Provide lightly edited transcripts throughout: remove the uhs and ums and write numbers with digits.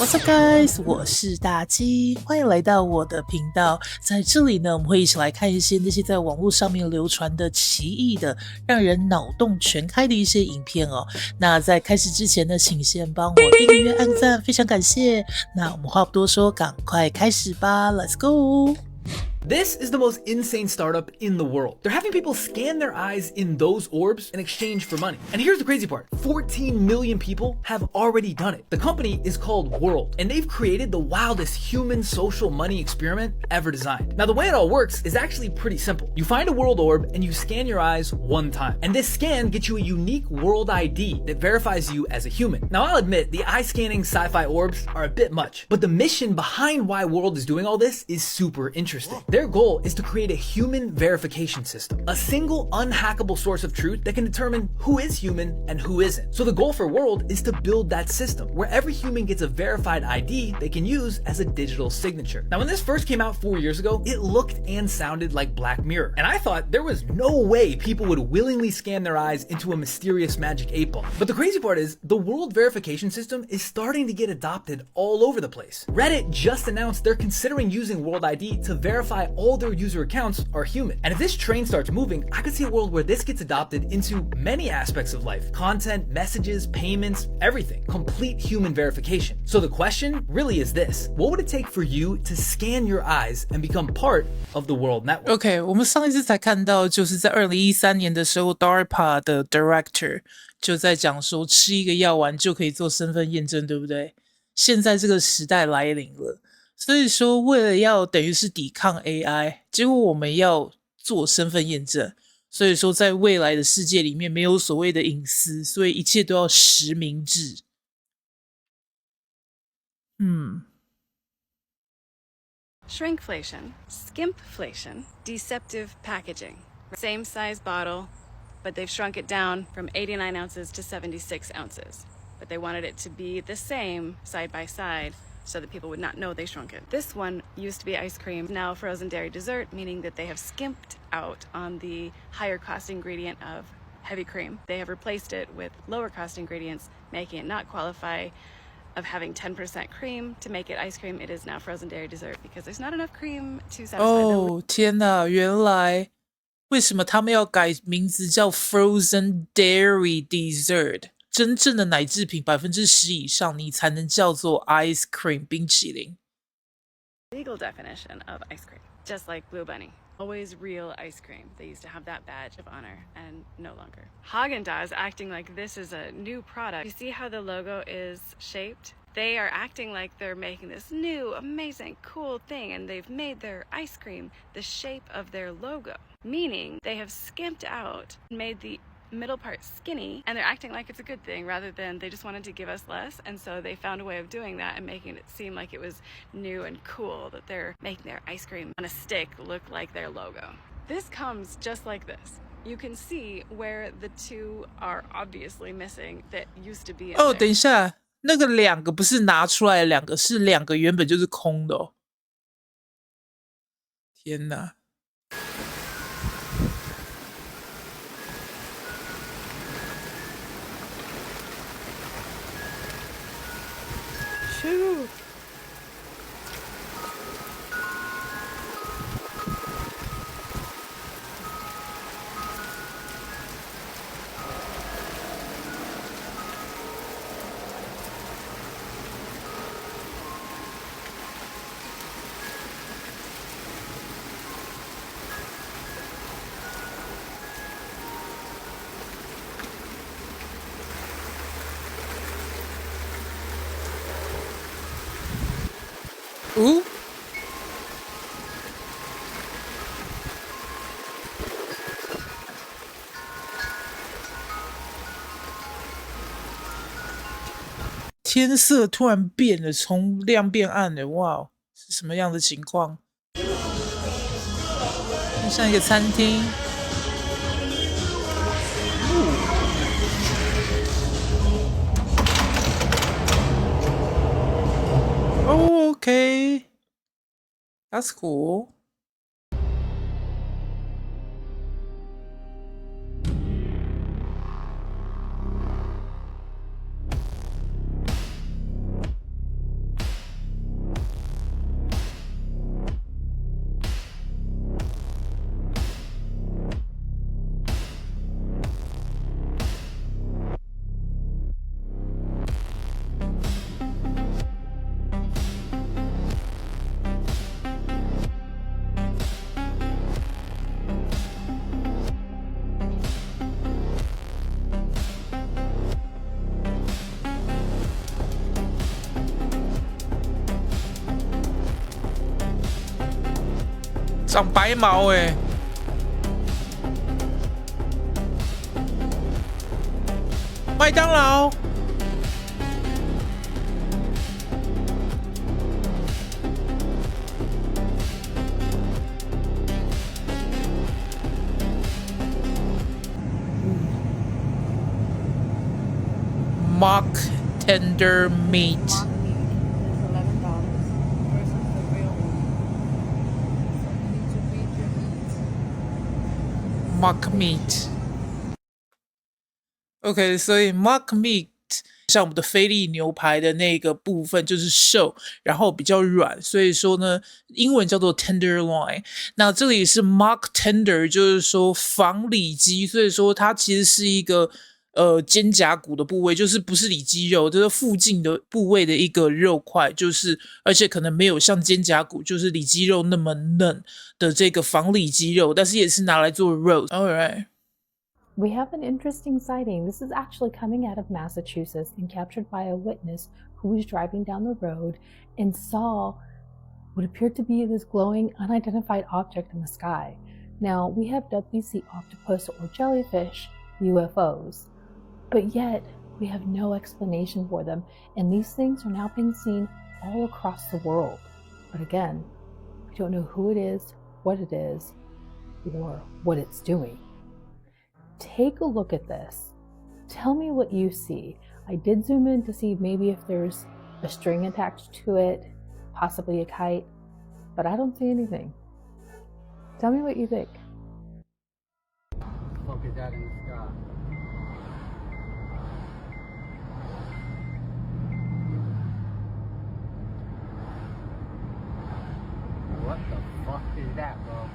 What's up, guys？ 我是大鸡，欢迎来到我的频道。在这里呢，我们会一起来看一些那些在网络上面流传的奇异的、让人脑洞全开的一些影片哦。那在开始之前呢，请先帮我订阅、按赞，非常感谢。那我们话不多说，赶快开始吧 ！Let's go！This is the most insane startup in the world. They're having people scan their eyes in those orbs in exchange for money. And here's the crazy part. 14 million people have already done it. The company is called World, and they've created the wildest human social money experiment ever designed. Now, the way it all works is actually pretty simple. You find a world orb and you scan your eyes one time. And this scan gets you a unique world ID that verifies you as a human. Now, I'll admit, the eye scanning sci-fi orbs are a bit much, but the mission behind why World is doing all this is super interesting. Their goal is to create a human verification system, a single unhackable source of truth that can determine who is human and who isn't. So the goal for World is to build that system where every human gets a verified ID they can use as a digital signature. Now, when this first came out 4 years ago, it looked and sounded like Black Mirror, and I thought there was no way people would willingly scan their eyes into a mysterious magic 8-ball. But the crazy part is, the World verification system is starting to get adopted all over the place. Reddit just announced they're considering using World ID to verify all their user accounts are human. And if this train starts moving, I could see a world where this gets adopted into many aspects of life. Content, messages, payments, everything. Complete human verification. So the question really is this. What would it take for you to scan your eyes and become part of the World Network? OK， 我们上一次才看到，就是在2013年的时候 ，DARPA 的 Director 就在讲说，吃一个药丸就可以做身份验证，对不对？现在这个时代来临了。所以说，为了要等于是抵抗 AI， 结果我们要做身份验证。所以说，在未来的世界里面，没有所谓的隐私，所以一切都要实名制。Shrinkflation, skimpflation, deceptive packaging. Same size bottle, but they've shrunk it down from 89 ounces to 76 ounces. But they wanted it to be the same side by side, so that people would not know they shrunk it. This one used to be ice cream, now frozen dairy dessert, meaning that they have skimped out on the higher cost ingredient of heavy cream. They have replaced it with lower cost ingredients, making it not qualify of having 10% cream to make it ice cream. It is now frozen dairy dessert because there's not enough cream to satisfy them. 哦，天哪！原来为什么他们要改名字叫 frozen dairy dessert？真正的奶制品10%以上，你才能叫做 ice cream 冰淇淋。Legal definition of ice cream, just like Blue Bunny. Always real ice cream. They used to have that badge of honor, and no longer. Haagen-Dazs acting like this is a new product. You see how the logo is shaped? They are acting like they're making this new, amazing, cool thing, and they've made their ice cream the shape of their logo, meaning they have skimped out and made the middle part skinny, and they're acting like it's a good thing rather than they just wanted to give us less, and so they found a way of doing that and making it seem like it was new and cool that they're making their ice cream on a stick look like their logo. This comes just like this. You can see where the two are obviously missing that used to be in there. 等一下，那个两个不是拿出来的两个，是两个原本就是空的哦。天哪！Shoot. Ooh. 天色突然变了，从亮变暗了，哇，是什么样的情况？像一个餐厅。Oh, okay. That's cool. 长白毛哎。麦当劳。Mock tender meat. Mock meat is $11 versus the real one. So you need to read your meat. Mock meat. OK， 所以 mock meat 像我们的菲力牛排的那个部分就是瘦，然后比较软，所以说呢，英文叫做 tenderloin。那这里是 mock tender， 就是说仿里脊，所以说它其实是一个肩胛骨的部位，就是不是里脊肉，这是附近的部位的一个肉块，就是而且可能没有像肩胛骨就是里脊肉那么嫩的这个仿里脊肉，但是也是拿来做 roast。All right。We have an interesting sighting. This is actually coming out of Massachusetts and captured by a witness who was driving down the road and saw what appeared to be this glowing unidentified object in the sky. Now, we have dubbed these the octopus or jellyfish UFOs, but yet we have no explanation for them, and these things are now being seen all across the world. But again, we don't know who it is, what it is, or what it's doing.Take a look at this. Tell me what you see. I did zoom in to see maybe if there's a string attached to it, possibly a kite, but I don't see anything. Tell me what you think. What the fuck is that in the sky? What the fuck is that, bro?I'm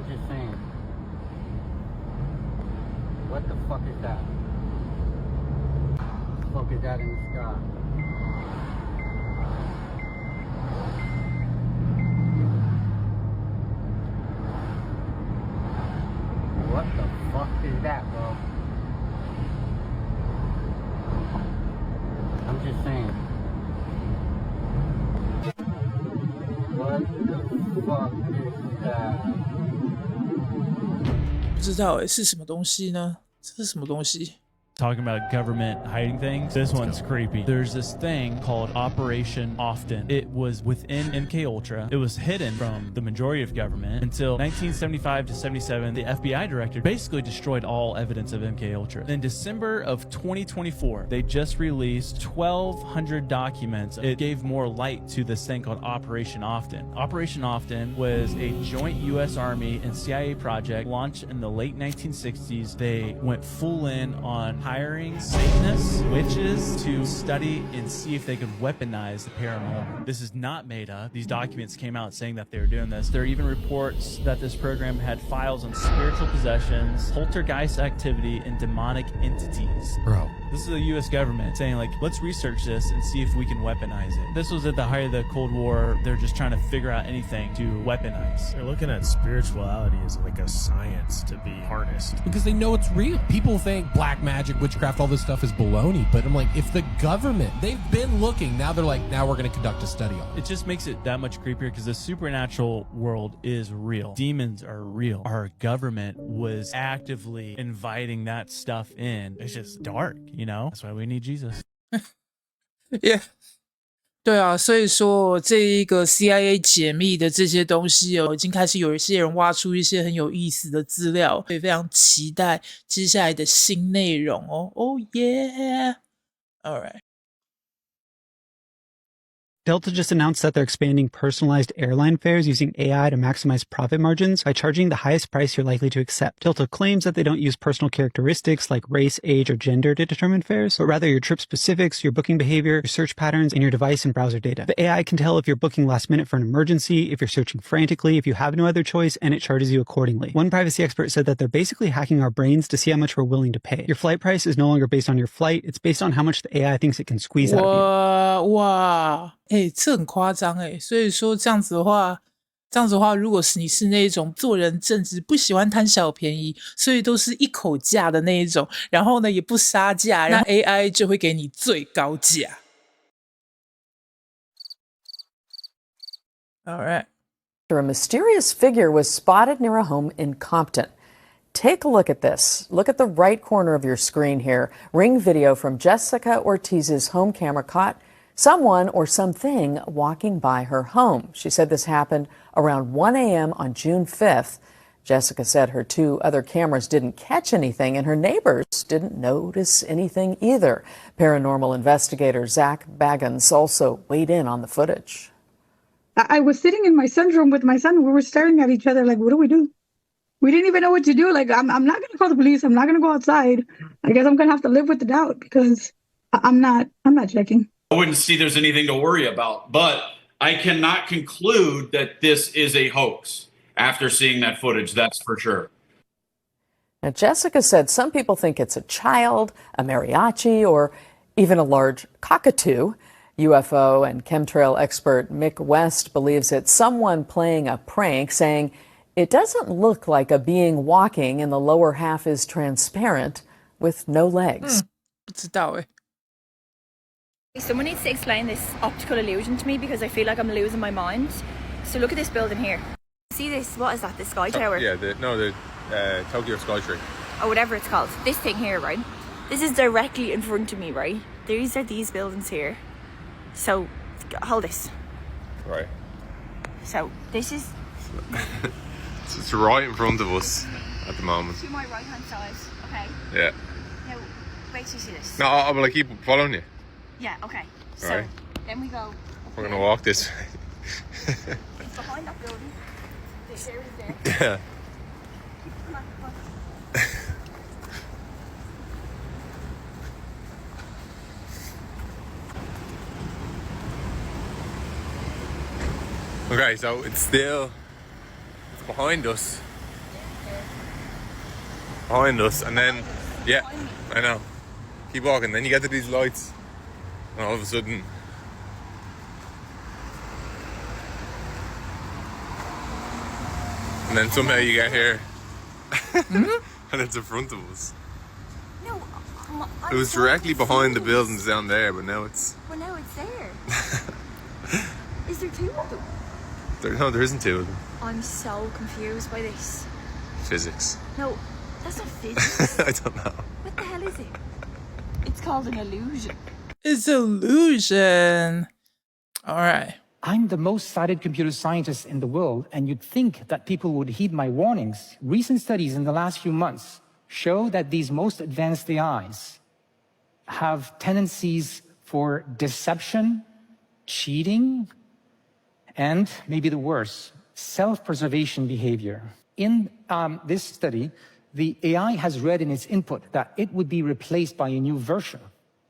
just saying. What the fuck is that? What the fuck is that in the sky? What the fuck is that, bro? I'm just saying. What the fuck is that?不知道是什么东西呢？这是什么东西？ Talking about government hiding things. This one's creepy. There's this thing called Operation Often. It was within MK Ultra. It was hidden from the majority of government until 1975 to 77. The FBI director basically destroyed all evidence of MK Ultra. In December of 2024, they just released 1,200 documents. It gave more light to this thing called Operation Often. Operation Often was a joint U.S. Army and CIA project launched in the late 1960s. They went full in on hiring Satanists, witches to study and see if they could weaponize the paranormal. This is not made up. These documents came out saying that they were doing this. There are even reports that this program had files on spiritual possessions, poltergeist activity, and demonic entities. Bro. This is the U.S. government saying, like, let's research this and see if we can weaponize it. This was at the height of the Cold War. They're just trying to figure out anything to weaponize. They're looking at spirituality as like a science to be harnessed. Because they know it's real. People think black magic, witchcraft, all this stuff is baloney. But I'm like, if the government, they've been looking, now they're like, now we're going to conduct a study on it. It just makes it that much creepier because the supernatural world is real. Demons are real. Our government was actively inviting that stuff in. It's just dark, you know? That's why we need Jesus. Yeah. 对啊，所以说这一个 CIA 解密的这些东西已经开始有一些人挖出一些很有意思的资料，所以非常期待接下来的新内容哦。Oh yeah! All right. Delta just announced that they're expanding personalized airline fares using AI to maximize profit margins by charging the highest price you're likely to accept. Delta claims that they don't use personal characteristics like race, age, or gender to determine fares, but rather your trip specifics, your booking behavior, your search patterns, and your device and browser data. The AI can tell if you're booking last minute for an emergency, if you're searching frantically, if you have no other choice, and it charges you accordingly. One privacy expert said that they're basically hacking our brains to see how much we're willing to pay. Your flight price is no longer based on your flight, it's based on how much the AI thinks it can squeeze out of you. 哇，这很夸张所以说这样子的话，如果是你是那种做人正直、不喜欢贪小便宜，所以都是一口价的那一种，然后呢也不杀价，那 AI 就会给你最高价。All right. A mysterious figure was spotted near a home in Compton. Take a look at this. Look at the right corner of your screen here. Ring video from Jessica Ortiz's home camera caught someone or something walking by her home. She said this happened around 1 a.m. on June 5th. Jessica said her 2 other cameras didn't catch anything and her neighbors didn't notice anything either. Paranormal investigator Zach Baggins also weighed in on the footage. I was sitting in my son's room with my son. We were staring at each other like, what do we do? We didn't even know what to do. Like, I'm not going to call the police. I'm not going to go outside. I guess I'm going to have to live with the doubt because I'm not checking. I wouldn't see there's anything to worry about, but I cannot conclude that this is a hoax after seeing that footage, that's for sure. Now, Jessica said some people think it's a child, a mariachi, or even a large cockatoo. UFO and chemtrail expert Mick West believes it's someone playing a prank, saying it doesn't look like a being walking and the lower half is transparent with no legs. 不知道欸。 Someone needs to explain this optical illusion to me because I feel like I'm losing my mind. So look at this building here. See this? What is that? The Sky Tower? Yeah, the Tokyo Skytree. Or whatever it's called. This thing here, right? This is directly in front of me, right? These are these buildings here. So, hold this. Right. So, this is... It's right in front of us at the moment. To my right-hand side, okay? Yeah. Now, wait till you see this. No, I'm going to keep following you. Yeah, okay. So, Right. then we go... We're going to walk this way. It's behind that building. The stairs is there. Yeah. Come on, come on. Okay, so it's behind us. Behind us, and then, yeah, I know. Keep walking, then you get to these lights, and all of a sudden, and then somehow you get here, and it's in front of us. No, It was directly behind the buildings down there, but now it's... Well, now it's there. Is there 2 of them? There isn't 2 of them. I'm so confused by this. Physics. No, that's not physics. I don't know. What the hell is it? It's called an illusion. It's illusion. All right. I'm the most cited computer scientist in the world, and you'd think that people would heed my warnings. Recent studies in the last few months show that these most advanced AIs have tendencies for deception, cheating, and maybe the worst, self-preservation behavior. In this study, the AI has read in its input that it would be replaced by a new version.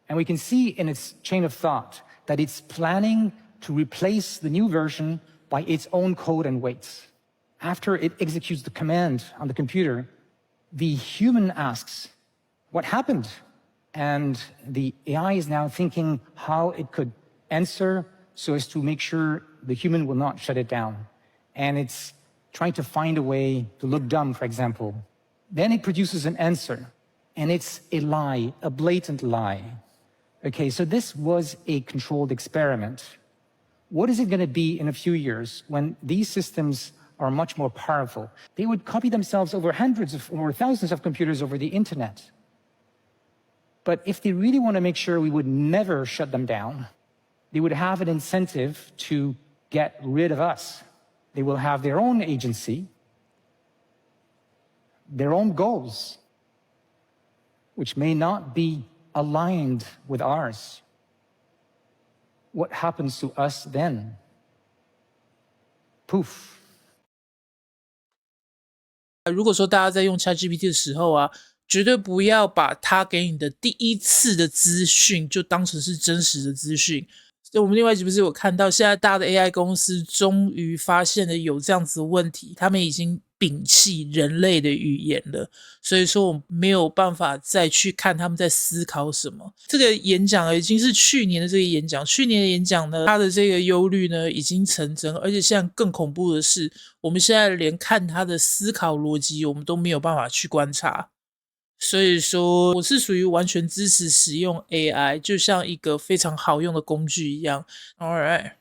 And we can see in its chain of thought that it's planning to replace the new version by its own code and weights. After it executes the command on the computer, the human asks, what happened? And the AI is now thinking how it could answer so as to make sure the human will not shut it down. And it's trying to find a way to look dumb, for example. Then it produces an answer, and it's a lie, a blatant lie. Okay, so this was a controlled experiment. What is it going to be in a few years when these systems are much more powerful? They would copy themselves over hundreds or thousands of computers over the internet. But if they really want to make sure we would never shut them down, they would have an incentive to get rid of us. They will have their own agency, their own goals, which may not be aligned with ours. What happens to us then? Poof. 如果说大家在用 ChatGPT 的时候啊，绝对不要把它给你的第一次的资讯就当成是真实的资讯。我们另外一集不是有看到，现在大的 AI 公司终于发现了有这样子的问题，他们已经摒弃人类的语言了，所以说我没有办法再去看他们在思考什么。这个演讲已经是去年的这个演讲，去年的演讲呢，他的这个忧虑呢已经成真，而且现在更恐怖的是，我们现在连看他的思考逻辑，我们都没有办法去观察。所以说，我是属于完全支持使用 AI， 就像一个非常好用的工具一样。All right.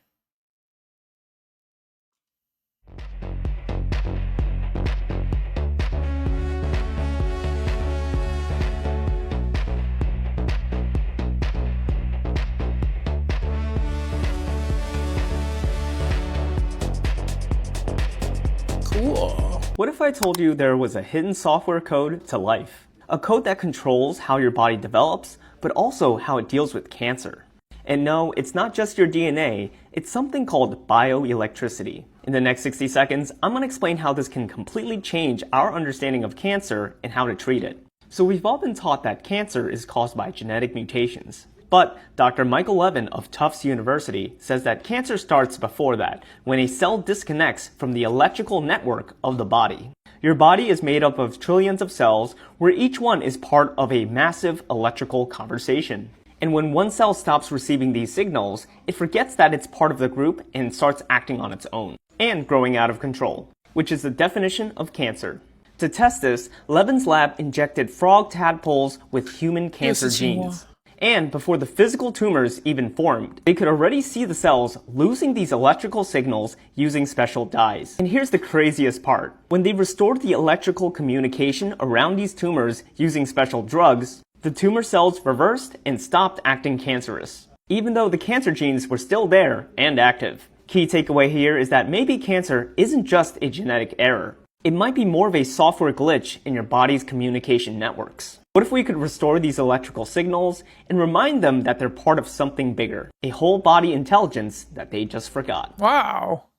What if I told you there was a hidden software code to life? A code that controls how your body develops, but also how it deals with cancer. And no, it's not just your DNA, it's something called bioelectricity. In the next 60 seconds, I'm going to explain how this can completely change our understanding of cancer and how to treat it. So we've all been taught that cancer is caused by genetic mutations. But Dr. Michael Levin of Tufts University says that cancer starts before that, when a cell disconnects from the electrical network of the body. Your body is made up of trillions of cells, where each one is part of a massive electrical conversation. And when one cell stops receiving these signals, it forgets that it's part of the group and starts acting on its own, and growing out of control, which is the definition of cancer. To test this, Levin's lab injected frog tadpoles with human cancer genes. And before the physical tumors even formed, they could already see the cells losing these electrical signals using special dyes. And here's the craziest part. When they restored the electrical communication around these tumors using special drugs, the tumor cells reversed and stopped acting cancerous, even though the cancer genes were still there and active. Key takeaway here is that maybe cancer isn't just a genetic error. It might be more of a software glitch in your body's communication networks. What if we could restore these electrical signals and remind them that they're part of something bigger, a whole body intelligence that they just forgot? Wow!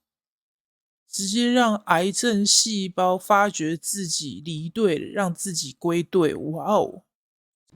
直接让癌症细胞发觉自己离队，让自己归队。哇哦！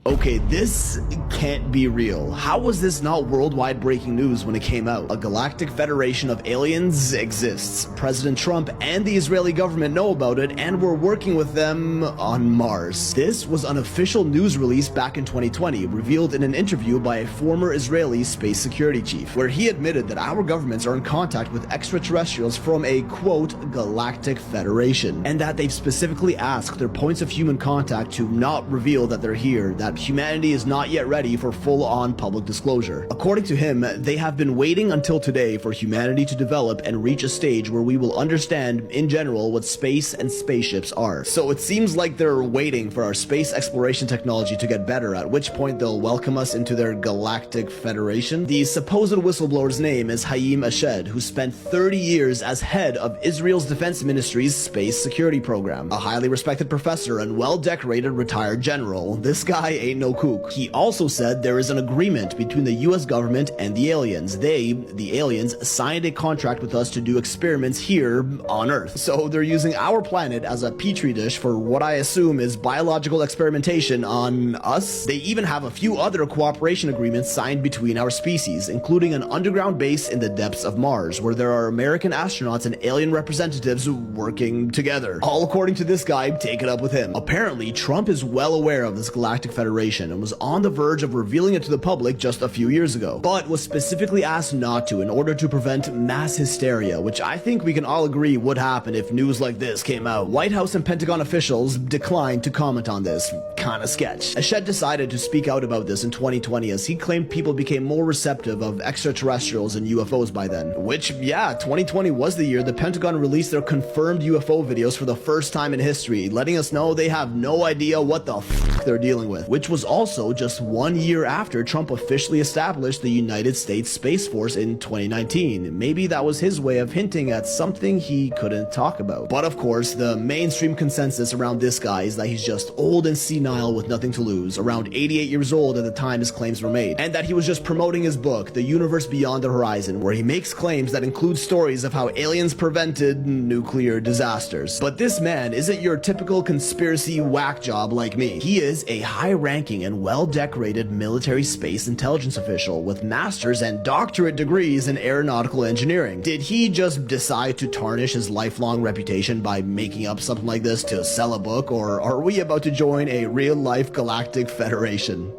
Okay, this can't be real. How was this not worldwide breaking news when it came out? A Galactic Federation of aliens exists. President Trump and the Israeli government know about it, and we're working with them on Mars. This was an official news release back in 2020, revealed in an interview by a former Israeli space security chief, where he admitted that our governments are in contact with extraterrestrials from a, quote, Galactic Federation, and that they've specifically asked their points of human contact to not reveal that they're here, that humanity is not yet ready for full-on public disclosure. According to him, they have been waiting until today for humanity to develop and reach a stage where we will understand, in general, what space and spaceships are. So it seems like they're waiting for our space exploration technology to get better, at which point they'll welcome us into their Galactic Federation. The supposed whistleblower's name is Haim Ashed, who spent 30 years as head of Israel's Defense Ministry's space security program. A highly respected professor and well-decorated retired general. This guy ain't no kook. He also said there is an agreement between the US government and the aliens. They, the aliens, signed a contract with us to do experiments here on Earth. So they're using our planet as a petri dish for what I assume is biological experimentation on us. They even have a few other cooperation agreements signed between our species, including an underground base in the depths of Mars, where there are American astronauts and alien representatives working together. All according to this guy, take it up with him. Apparently, Trump is well aware of this Galactic Federation and was on the verge of revealing it to the public just a few years ago, but was specifically asked not to in order to prevent mass hysteria, which I think we can all agree would happen if news like this came out. White House and Pentagon officials declined to comment on this. Kinda sketch. Ashed decided to speak out about this in 2020 as he claimed people became more receptive of extraterrestrials and UFOs by then. Which, yeah, 2020 was the year the Pentagon released their confirmed UFO videos for the first time in history, letting us know they have no idea what the f they're dealing with, which was also just 1 year after Trump officially established the United States Space Force in 2019. Maybe that was his way of hinting at something he couldn't talk about. But of course, the mainstream consensus around this guy is that he's just old and senile with nothing to lose, around 88 years old at the time his claims were made, and that he was just promoting his book, The Universe Beyond the Horizon, where he makes claims that include stories of how aliens prevented nuclear disasters. But this man isn't your typical conspiracy whack job like me. He is a high-ranking and well-decorated military space intelligence official with master's and doctorate degrees in aeronautical engineering. Did he just decide to tarnish his lifelong reputation by making up something like this to sell a book, or are we about to join a real-life Galactic Federation?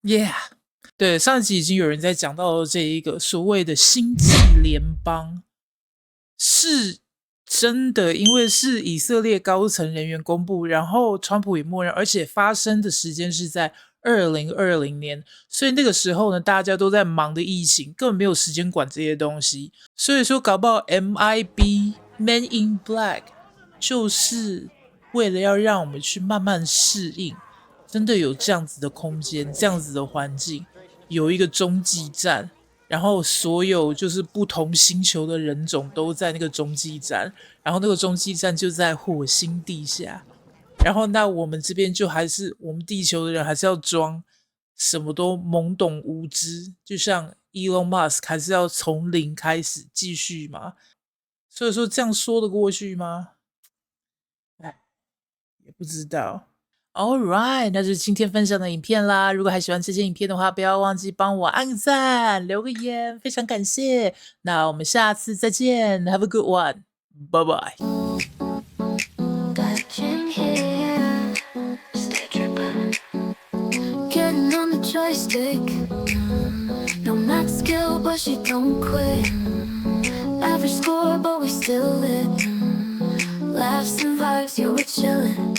Yeah， 对，上一集已经有人在讲到这一个所谓的星际联邦是真的，因为是以色列高层人员公布，然后川普也默认，而且发生的时间是在2020年，所以那个时候呢，大家都在忙的疫情，根本没有时间管这些东西。所以说，搞不好 MIB Men in Black 就是为了要让我们去慢慢适应，真的有这样子的空间，这样子的环境，有一个中继站。然后所有就是不同星球的人种都在那个中继站，然后那个中继站就在火星地下，然后那我们这边就还是我们地球的人还是要装什么都懵懂无知，就像 Elon Musk 还是要从零开始继续嘛，所以说这样说得过去吗？哎，也不知道。Alright， 那就是今天分享的影片啦。如果还喜欢这些影片的话，不要忘记帮我按赞、留个言，非常感谢。那我们下次再见 ，Have a good one， 拜拜。Getting on the joystick, no max skill, but she don't quit. Average score, but we still lit. Laughs and vibes, yeah, we're chillin'.